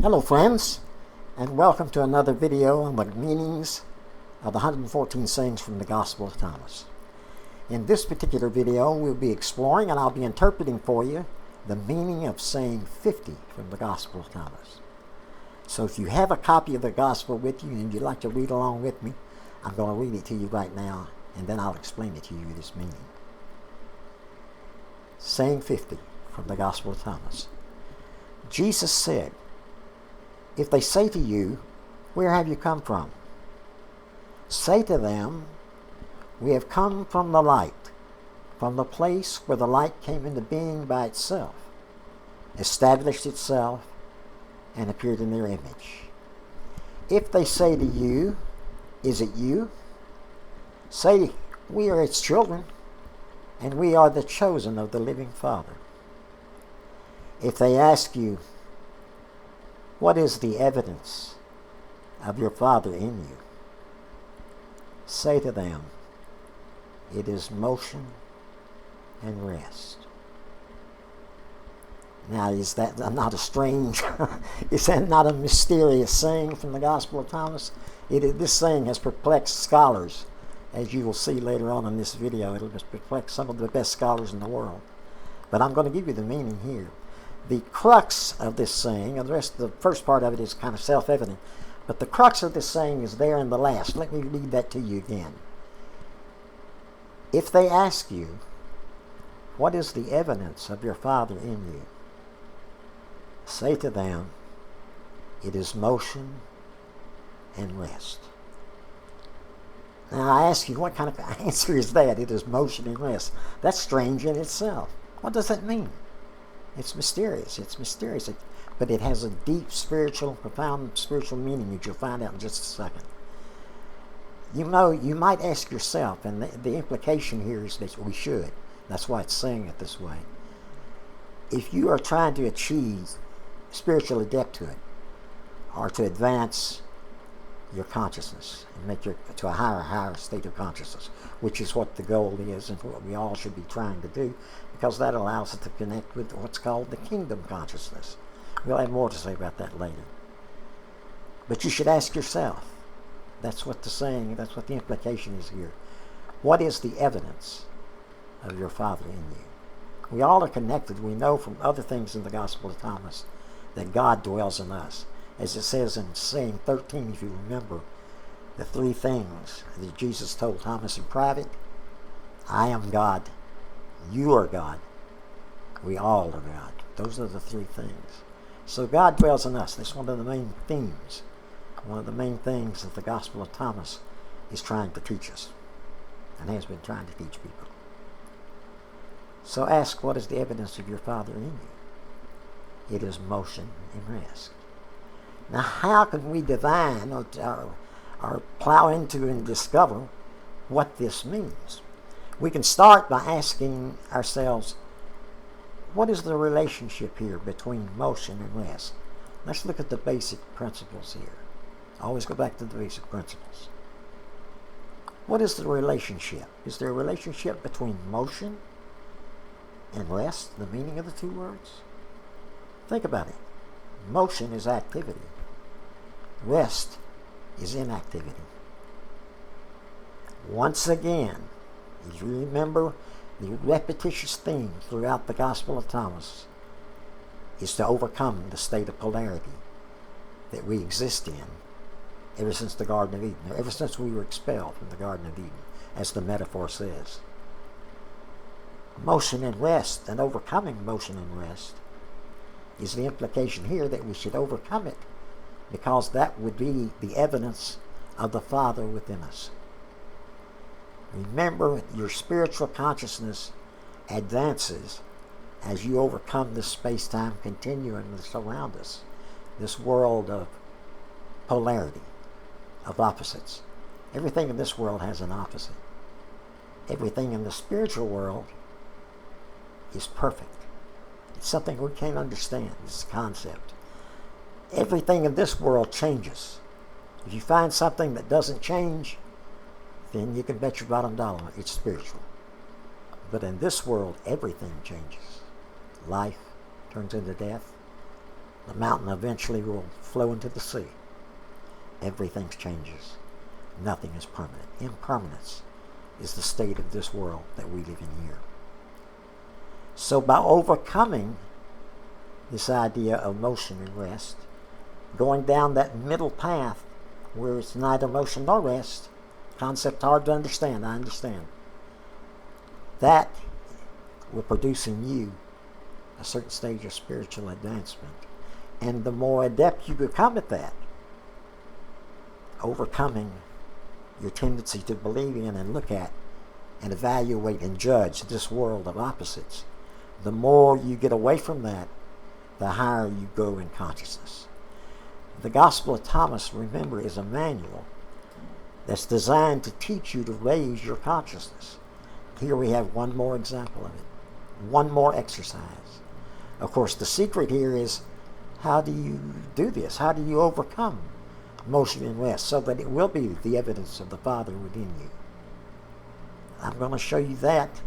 Hello friends, and welcome to another video on the meanings of the 114 sayings from the Gospel of Thomas. In this particular video, we'll be exploring and I'll be interpreting for you the meaning of saying 50 from the Gospel of Thomas. So if you have a copy of the Gospel with you and you'd like to read along with me, I'm going to read it to you right now and then I'll explain it to you, this meaning. Saying 50 from the Gospel of Thomas. Jesus said, "If they say to you, 'Where have you come from?' say to them, 'We have come from the light, from the place where the light came into being by itself, established itself, and appeared in their image.' If they say to you, 'Is it you?' say, 'We are its children, and we are the chosen of the living Father.' If they ask you, 'What is the evidence of your Father in you?' say to them, 'It is motion and rest.'" Now, is that not a strange, is that not a mysterious saying from the Gospel of Thomas? This saying has perplexed scholars, as you will see later on in this video. It'll just perplex some of the best scholars in the world. But I'm going to give you the meaning here. The crux of this saying, and the first part of it is kind of self-evident, but the crux of this saying is there in the last. Let me read that to you again. If they ask you, "What is the evidence of your Father in you?" say to them, "It is motion and rest." Now I ask you, what kind of answer is that? It is motion and rest. That's strange in itself. What does that mean? It's mysterious. But it has a deep profound spiritual meaning that you'll find out in just a second. You know, you might ask yourself, and the implication here is that we should. That's why it's saying it this way. If you are trying to achieve spiritual adepthood, or to advance your consciousness and make to a higher state of consciousness, which is what the goal is and what we all should be trying to do, because that allows us to connect with what's called the kingdom consciousness. We'll have more to say about that later. But you should ask yourself, that's what the implication is here. What is the evidence of your Father in you? We all are connected. We know from other things in the Gospel of Thomas that God dwells in us. As it says in saying 13, if you remember, the three things that Jesus told Thomas in private: I am God, you are God, we all are God. Those are the three things. So God dwells in us. That's one of the main themes, one of the main things that the Gospel of Thomas is trying to teach us, and has been trying to teach people. So ask, what is the evidence of your Father in you? It is motion and rest. Now, how can we divine or plow into and discover what this means? We can start by asking ourselves, what is the relationship here between motion and rest? Let's look at the basic principles here. Always go back to the basic principles. What is the relationship? Is there a relationship between motion and rest, the meaning of the two words? Think about it. Motion is activity. Rest is inactivity. Once again, as you remember, the repetitious theme throughout the Gospel of Thomas is to overcome the state of polarity that we exist in ever since the Garden of Eden, or ever since we were expelled from the Garden of Eden, as the metaphor says. Motion and rest, and overcoming motion and rest, is the implication here that we should overcome it, because that would be the evidence of the Father within us. Remember, your spiritual consciousness advances as you overcome this space-time continuum that's around us, this world of polarity, of opposites. Everything in this world has an opposite. Everything in the spiritual world is perfect. It's something we can't understand, this concept. Everything in this world changes. If you find something that doesn't change, then you can bet your bottom dollar it's spiritual. But in this world, everything changes. Life turns into death. the mountain eventually will flow into the sea. Everything changes. Nothing is permanent. Impermanence is the state of this world that we live in here. So by overcoming this idea of motion and rest, going down that middle path where it's neither motion nor rest, concept hard to understand, I understand, that will produce in you a certain stage of spiritual advancement. And the more adept you become at that, overcoming your tendency to believe in and look at and evaluate and judge this world of opposites, the more you get away from that, the higher you go in consciousness. The Gospel of Thomas, remember, is a manual that's designed to teach you to raise your consciousness. Here we have one more example of it, one more exercise. Of course, the secret here is, how do you do this? How do you overcome motion and rest so that it will be the evidence of the Father within you? I'm going to show you that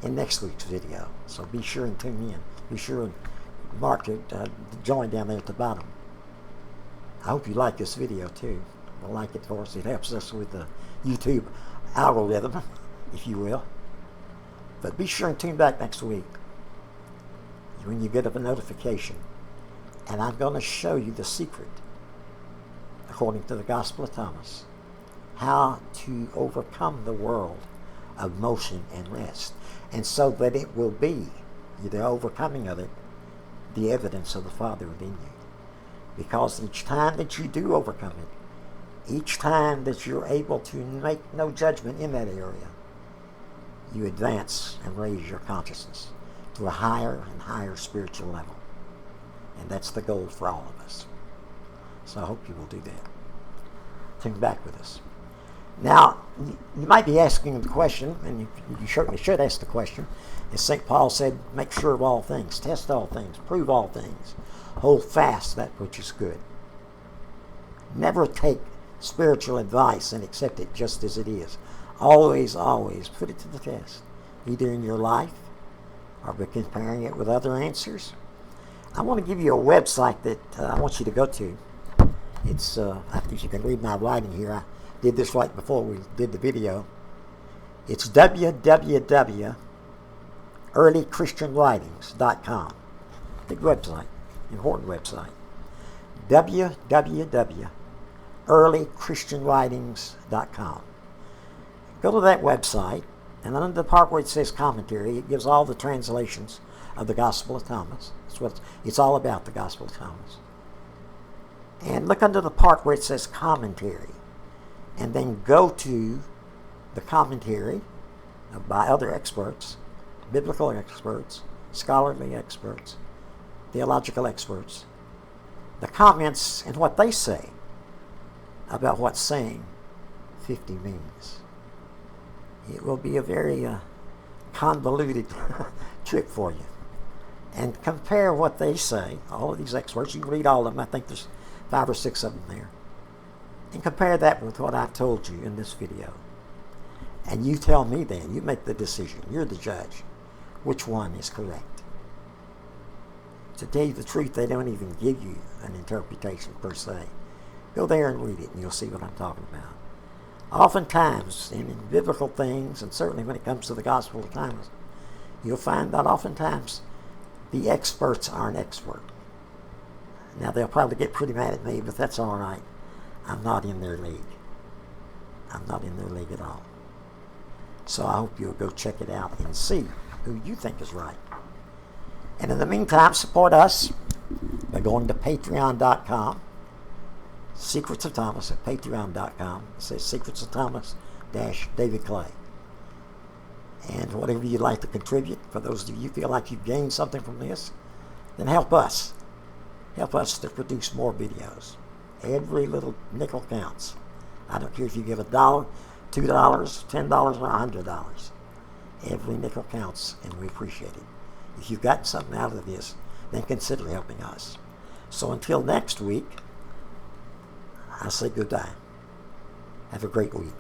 in next week's video, so be sure and tune in. Be sure and mark it, join down there at the bottom. I hope you like this video too. Well, like it, of course, it helps us with the YouTube algorithm, if you will. But be sure and tune back next week when you get a notification. And I'm going to show you the secret, according to the Gospel of Thomas, how to overcome the world of motion and rest. And so that it will be, the overcoming of it, the evidence of the Father within you. Because each time that you do overcome it, each time that you're able to make no judgment in that area, you advance and raise your consciousness to a higher and higher spiritual level. And that's the goal for all of us. So I hope you will do that. Tune back with us. Now, you might be asking the question, and you certainly should ask the question, as St. Paul said, make sure of all things, test all things, prove all things, hold fast that which is good. Never take spiritual advice and accept it just as it is. Always, always put it to the test, either in your life or by comparing it with other answers. I want to give you a website that I want you to go to. It's, I think you can read my writing here. I did this right before we did the video. It's www.earlychristianwritings.com. Big website, important website. www.earlychristianwritings.com. Go to that website, and under the part where it says commentary, it gives all the translations of the Gospel of Thomas. That's what it's all about, the Gospel of Thomas. And look under the part where it says commentary, and then go to the commentary by other experts, biblical experts, scholarly experts, theological experts, the comments and what they say about what saying 50 means. It will be a very convoluted trick for you. And compare what they say, all of these experts. You can read all of them. I think there's 5 or 6 of them there. And compare that with what I've told you in this video. And you tell me then, you make the decision. You're the judge. Which one is correct? To tell you the truth, they don't even give you an interpretation per se. Go there and read it and you'll see what I'm talking about. Oftentimes, in biblical things, and certainly when it comes to the Gospel of Thomas, you'll find that oftentimes the experts aren't expert. Now, they'll probably get pretty mad at me, but that's all right. I'm not in their league. I'm not in their league at all. So I hope you'll go check it out and see who you think is right. And in the meantime, support us by going to patreon.com. Secrets of Thomas at patreon.com. It says Secrets of Thomas David Clay. And whatever you'd like to contribute, for those of you who feel like you've gained something from this, then help us. Help us to produce more videos. Every little nickel counts. I don't care if you give $1, $2, $10, or $100. Every nickel counts, and we appreciate it. If you've gotten something out of this, then consider helping us. So until next week, I say goodbye. Have a great week.